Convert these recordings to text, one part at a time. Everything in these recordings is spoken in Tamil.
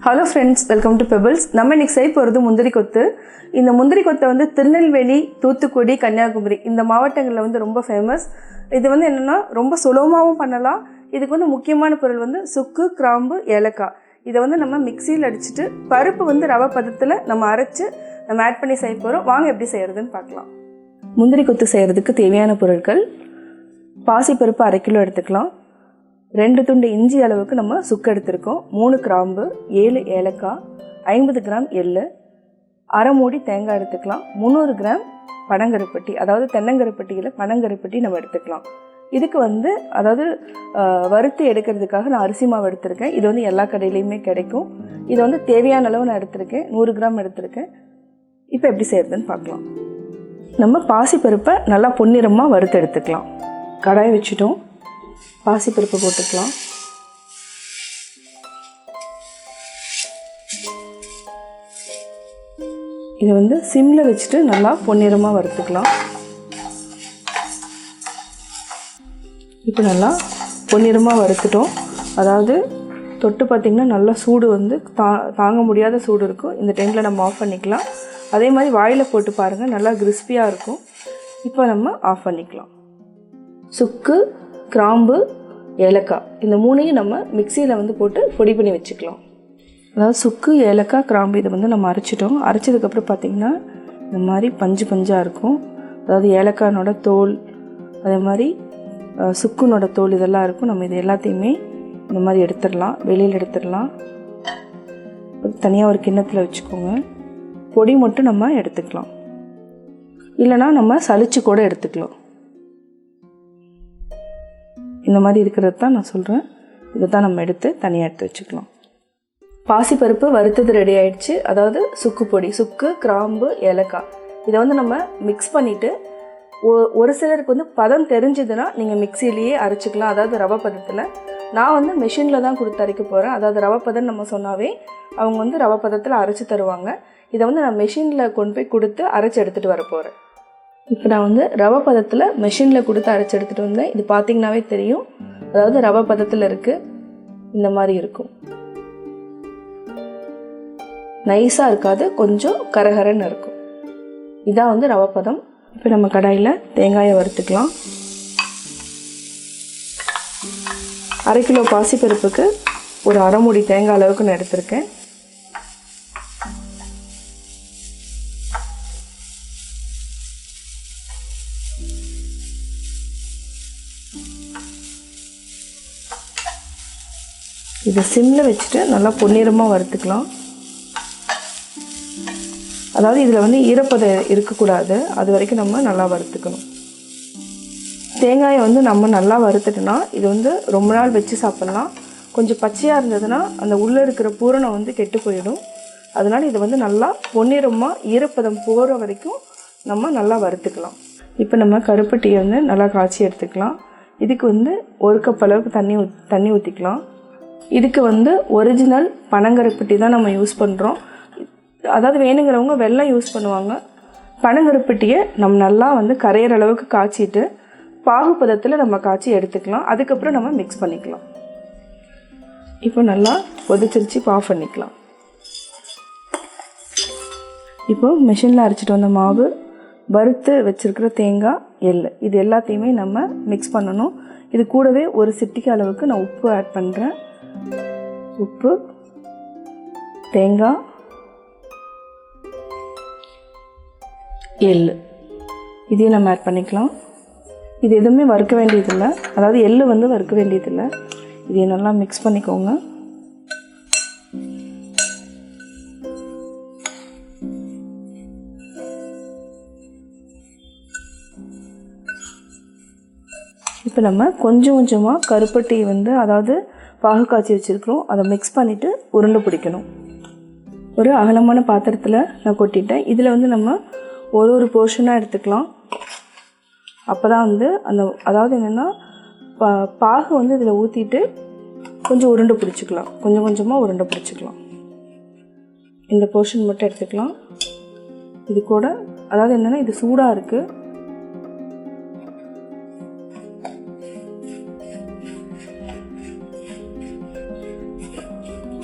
Hello friends, welcome to Pebbles. நம்ம இன்னைக்கு செய்ய போறது முந்திரி கொத்து. இந்த முந்திரி கொத்தை வந்து திருநெல்வேலி, தூத்துக்குடி, கன்னியாகுமரி இந்த மாவட்டங்கள்ல வந்து ரொம்ப ஃபேமஸ். இது வந்து என்னன்னா ரொம்ப சுலபமாவும் பண்ணலாம். இதுக்கு வந்து முக்கியமான பொருள் வந்து சுக்கு, கிராம்பு, ஏலக்காய். இதை வந்து நம்ம மிக்ஸியில் அடிச்சிட்டு பருப்பு வந்து ரவை பதத்தில் நம்ம அரைச்சு நம்ம ஆட் பண்ணி செய்ய போகிறோம். வாங்க எப்படி செய்யறதுன்னு பார்க்கலாம். முந்திரி கொத்து செய்யறதுக்கு தேவையான பொருட்கள்: பாசிப்பருப்பு 1/2 கிலோ எடுத்துக்கலாம். 2 துண்டு இஞ்சி அளவுக்கு நம்ம சுக்கு எடுத்துருக்கோம். 3 கிராம்பு, 7 ஏலக்காய், 50 கிராம் எள்ளு, அரை மூடி தேங்காய் எடுத்துக்கலாம். 300 கிராம் பனங்கருப்பட்டி, அதாவது தென்னங்கருப்பட்டியில் பனங்கருப்பட்டி நம்ம எடுத்துக்கலாம். இதுக்கு வந்து அதாவது வறுத்து எடுக்கிறதுக்காக நான் அரிசி மாவு எடுத்திருக்கேன். இது வந்து எல்லா கடையிலையுமே கிடைக்கும். இதை வந்து தேவையான அளவு நான் எடுத்திருக்கேன். 100 கிராம் எடுத்திருக்கேன். இப்போ எப்படி செய்யறதுன்னு பார்க்கலாம். நம்ம பாசிப்பருப்பை நல்லா பொன்னிறமாக வறுத்து எடுத்துக்கலாம். கடாய் வச்சுட்டோம். பாசிப்பருப்பு போட்டுக்கலாம். இதை வந்து சிம்மில் வச்சுட்டு நல்லா பொன்னிறமாக வறுத்துக்கலாம். இப்போ நல்லா பொன்னிறமாக வறுத்துட்டோம். அதாவது தொட்டு பார்த்திங்கன்னா நல்லா சூடு வந்து தாங்க முடியாத சூடு இருக்கும். இந்த டைமில் நம்ம ஆஃப் பண்ணிக்கலாம். அதே மாதிரி வாயில் போட்டு பாருங்கள், நல்லா கிறிஸ்பியாக இருக்கும். இப்போ நம்ம ஆஃப் பண்ணிக்கலாம். சுக்கு, கிராம்பு, ஏலக்காய் இந்த மூணையும் நம்ம மிக்சியில் வந்து போட்டு பொடி பண்ணி வச்சுக்கலாம். அதாவது சுக்கு, ஏலக்காய், கிராம்பு இதை வந்து நம்ம அரைச்சிட்டோம். அரைச்சதுக்கப்புறம் பார்த்திங்கன்னா இந்த மாதிரி பஞ்சு பஞ்சாக இருக்கும். அதாவது ஏலக்காயோட தோல், அதே மாதிரி சுக்குனோட தோல் இதெல்லாம் இருக்கும். நம்ம இது எல்லாத்தையுமே இந்த மாதிரி எடுத்துடலாம், வெளியில் எடுத்துடலாம். தனியாக ஒரு கிண்ணத்தில் வச்சுக்கோங்க. பொடி மட்டும் நம்ம எடுத்துக்கலாம், இல்லைனா நம்ம சலிச்சு கூட எடுத்துக்கலாம். இந்த மாதிரி இருக்கிறது தான் நான் சொல்கிறேன். இதை தான் நம்ம எடுத்து தனியாக எடுத்து வச்சுக்கலாம். பாசிப்பருப்பு வறுத்தது ரெடி ஆகிடுச்சு. அதாவது சுக்கு பொடி, சுக்கு, கிராம்பு, ஏலக்காய் இதை வந்து நம்ம மிக்ஸ் பண்ணிவிட்டு ஒரு சிலருக்கு வந்து பதம் தெரிஞ்சதுன்னா நீங்கள் மிக்சிலேயே அரைச்சிக்கலாம், அதாவது ரவை பதத்தில். நான் வந்து மிஷினில் தான் கொடுத்து அரைக்க போகிறேன். அதாவது ரவை பதம் நம்ம சொன்னாவே அவங்க வந்து ரவை பதத்தில் அரைச்சி தருவாங்க. இதை வந்து நான் மிஷினில் கொண்டு போய் கொடுத்து அரைச்சி எடுத்துகிட்டு வர போகிறேன். இப்போ நான் வந்து ரவை பதத்தில் மெஷினில் கொடுத்து அரைச்சி எடுத்துகிட்டு வந்தேன். இது பார்த்திங்கனாவே தெரியும். அதாவது ரவை பதத்தில் இருக்குது. இந்த மாதிரி இருக்கும். நைஸாக இருக்காது, கொஞ்சம் கரகரன்னு இருக்கும். இதான் வந்து ரவை பதம். இப்போ நம்ம கடாயில் தேங்காயை வறுத்துக்கலாம். 1/2 கிலோ பாசிப்பருப்புக்கு ஒரு அரை மூடி தேங்காய் அளவுக்கு நான் எடுத்திருக்கேன். இதை சிம்மில் வச்சுட்டு நல்லா பொன்னிறமாக வறுத்துக்கலாம். அதாவது இதில் வந்து ஈரப்பதம் இருக்கக்கூடாது, அது வரைக்கும் நம்ம நல்லா வறுத்துக்கணும். தேங்காயை வந்து நம்ம நல்லா வறுத்துட்டோன்னா இது வந்து ரொம்ப நாள் வச்சு சாப்பிட்லாம். கொஞ்சம் பச்சையாக இருந்ததுன்னா அந்த உள்ளே இருக்கிற பூரணம் வந்து கெட்டு போயிடும். அதனால் இதை வந்து நல்லா பொன்னிறமாக ஈரப்பதம் போகிற வரைக்கும் நம்ம நல்லா வறுத்துக்கலாம். இப்போ நம்ம கருப்பட்டியை வந்து நல்லா காய்ச்சி எடுத்துக்கலாம். இதுக்கு வந்து 1 கப் அளவுக்கு தண்ணி ஊற்றிக்கலாம். இதுக்கு வந்து ஒரிஜினல் பனங்கருப்பட்டி தான் நம்ம யூஸ் பண்ணுறோம். அதாவது வேணுங்கிறவங்க வெல்லம் யூஸ் பண்ணுவாங்க. பனங்கருப்பட்டியை நம்ம நல்லா வந்து கரையிற அளவுக்கு காய்ச்சிட்டு பாகுபதத்தில் நம்ம காய்ச்சி எடுத்துக்கலாம். அதுக்கப்புறம் நம்ம மிக்ஸ் பண்ணிக்கலாம். இப்போ நல்லா கொதிச்சிருச்சு, ஆஃப் பண்ணிக்கலாம். இப்போ மிஷினில் அரைச்சிட்டு வந்த மாவு, வறுத்து வச்சுருக்கிற தேங்காய், எள் இது எல்லாத்தையுமே நம்ம மிக்ஸ் பண்ணணும். இது கூடவே ஒரு சிட்டிக்கு அளவுக்கு நான் உப்பு ஆட் பண்ணுறேன். உப்பு, தேங்காய், எள் இதையும் நம்ம ஆட் பண்ணிக்கலாம். இது எதுவுமே வறுக்க வேண்டியதில்லை, அதாவது எள் வந்து வறுக்க வேண்டியதில்லை. இதையும் நல்லா மிக்ஸ் பண்ணிக்கோங்க. இப்போ நம்ம கொஞ்சம் கொஞ்சமாக கருப்பட்டி வந்து அதாவது பாகு காய்ச்சி வச்சுருக்கிறோம், அதை மிக்ஸ் பண்ணிவிட்டு உருண்டை பிடிக்கணும். ஒரு அகலமான பாத்திரத்தில் நான் கொட்டிட்டேன். இதில் வந்து நம்ம ஒரு போர்ஷனாக எடுத்துக்கலாம். அப்போ தான் வந்து அதாவது என்னென்னா பாகு வந்து இதில் ஊற்றிட்டு கொஞ்சம் உருண்டை பிடிச்சிக்கலாம். கொஞ்சம் கொஞ்சமாக உருண்டை பிடிச்சிக்கலாம். இந்த போர்ஷன் மட்டும் எடுத்துக்கலாம். இது கூட அதாவது என்னென்னா இது சூடாக இருக்குது.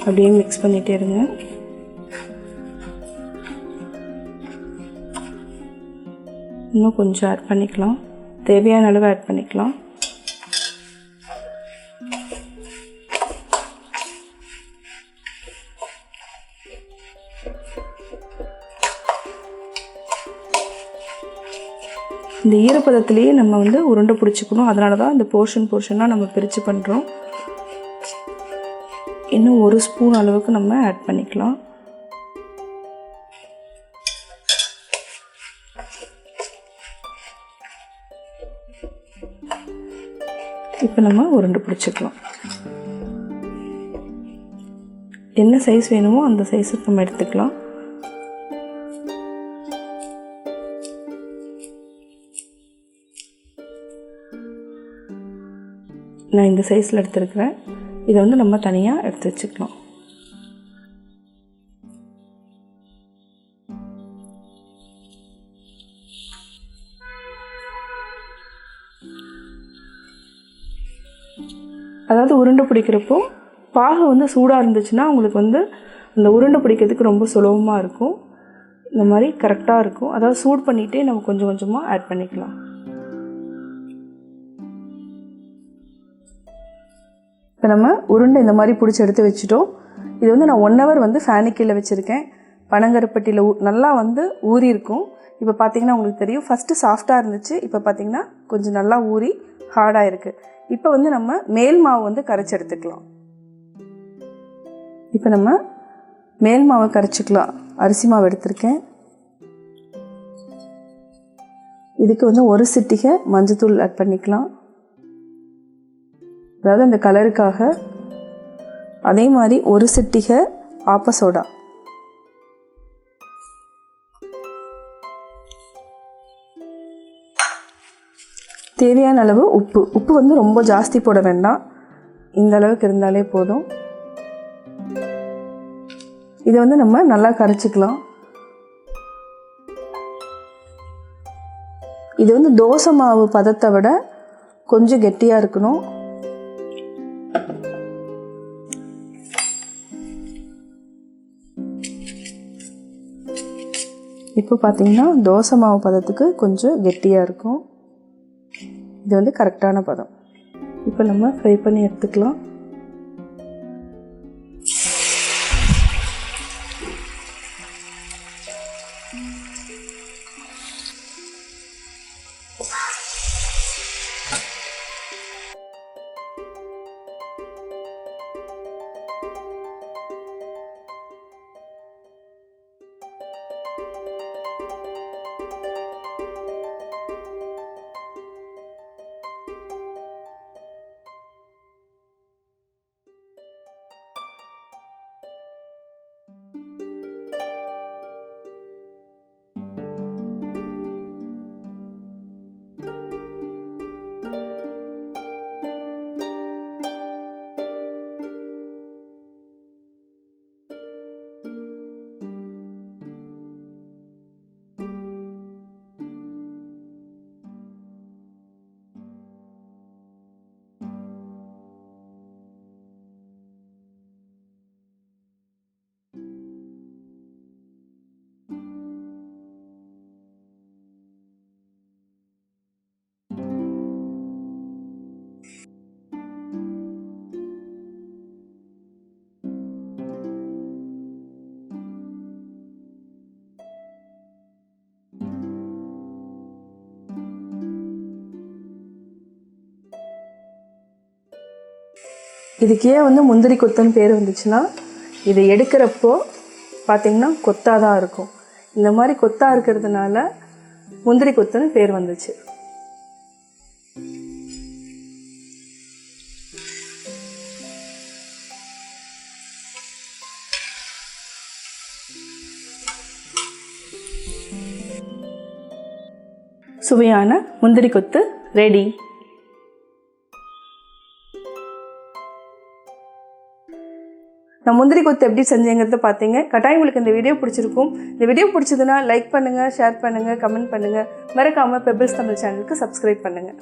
அப்படியே மிக்ஸ் பண்ணிகிட்டே இருங்க. இன்னும் கொஞ்சம் ஆட் பண்ணிக்கலாம், தேவையான அளவு ஆட் பண்ணிக்கலாம். இந்த ஈரப்பதத்திலேயே நம்ம வந்து உருண்டை பிடிச்சிக்கணும். அதனால தான் இந்த போர்ஷனாக நம்ம பிரித்து பண்ணுறோம். இன்னும் 1 ஸ்பூன் அளவுக்கு நம்ம ஆட் பண்ணிக்கலாம். இப்போ நம்ம உருண்டை பிடிச்சிக்கலாம். என்ன சைஸ் வேணுமோ அந்த சைஸுக்கு நம்ம எடுத்துக்கலாம். நான் இந்த சைஸில் எடுத்துருக்கிறேன். இதை வந்து நம்ம தனியாக எடுத்து வச்சுக்கலாம். அதாவது உருண்டை பிடிக்கிறப்போ பாகு வந்து சூடாக இருந்துச்சுன்னா உங்களுக்கு வந்து அந்த உருண்டை பிடிக்கிறதுக்கு ரொம்ப சுலபமாக இருக்கும். இந்த மாதிரி கரெக்டாக இருக்கும். அதாவது சூடு பண்ணிகிட்டே நம்ம கொஞ்சம் கொஞ்சமாக ஆட் பண்ணிக்கலாம். இப்போ நம்ம உருண்டை இந்த மாதிரி பிடிச்சி எடுத்து வச்சுட்டோம். இது வந்து நான் 1 hour வந்து ஃபேனுக்கு கீழே வச்சுருக்கேன். பனங்கருப்பட்டியில் நல்லா வந்து ஊறி இருக்கும். இப்போ பார்த்திங்கன்னா உங்களுக்கு தெரியும், ஃபஸ்ட்டு சாஃப்டாக இருந்துச்சு, இப்போ பார்த்திங்கன்னா கொஞ்சம் நல்லா ஊறி ஹார்டாக இருக்குது. இப்போ வந்து நம்ம மேல் மாவு வந்து கரைச்சி எடுத்துக்கலாம். இப்போ நம்ம மேல் மாவை கரைச்சிக்கலாம். அரிசி மாவு எடுத்திருக்கேன். இதுக்கு வந்து 1 சிட்டிகை மஞ்சத்தூள் ஆட் பண்ணிக்கலாம், அதாவது அந்த கலருக்காக. அதே மாதிரி 1 சிட்டிகை ஆப்ப சோடா, தேவையான அளவு உப்பு. உப்பு வந்து ரொம்ப ஜாஸ்தி போட வேண்டாம், இந்த அளவுக்கு இருந்தாலே போதும். இதை வந்து நம்ம நல்லா கரைச்சிக்கலாம். இது வந்து தோசை மாவு பதத்தை விட கொஞ்சம் கெட்டியாக இருக்கணும். இப்போ பார்த்தீங்கன்னா தோசை மாவு பதத்துக்கு கொஞ்சம் கெட்டியாக இருக்கும். இது வந்து கரெக்டான பதம். இப்போ நம்ம ஃப்ரை பண்ணி எடுத்துக்கலாம். இதுக்கு ஏன் வந்து முந்திரி கொத்துன்னு பேர் வந்துச்சுன்னா, இதை எடுக்கிறப்போ பார்த்திங்கன்னா கொத்தாக தான் இருக்கும். இந்த மாதிரி கொத்தாக இருக்கிறதுனால முந்திரி கொத்துன்னு பேர் வந்துச்சு. சுவையான முந்திரி கொத்து ரெடி. நான் முந்திரி கொத்து எப்படி செஞ்சேங்கிறத பார்த்தீங்க. கட்டாயம் உங்களுக்கு இந்த வீடியோ பிடிச்சிருக்கும். இந்த வீடியோ பிடிச்சதுன்னா லைக் பண்ணுங்கள், ஷேர் பண்ணுங்கள், கமெண்ட் பண்ணுங்கள். மறக்காமல் பெபிள்ஸ் தமிழ் சேனலுக்கு சப்ஸ்கிரைப் பண்ணுங்கள்.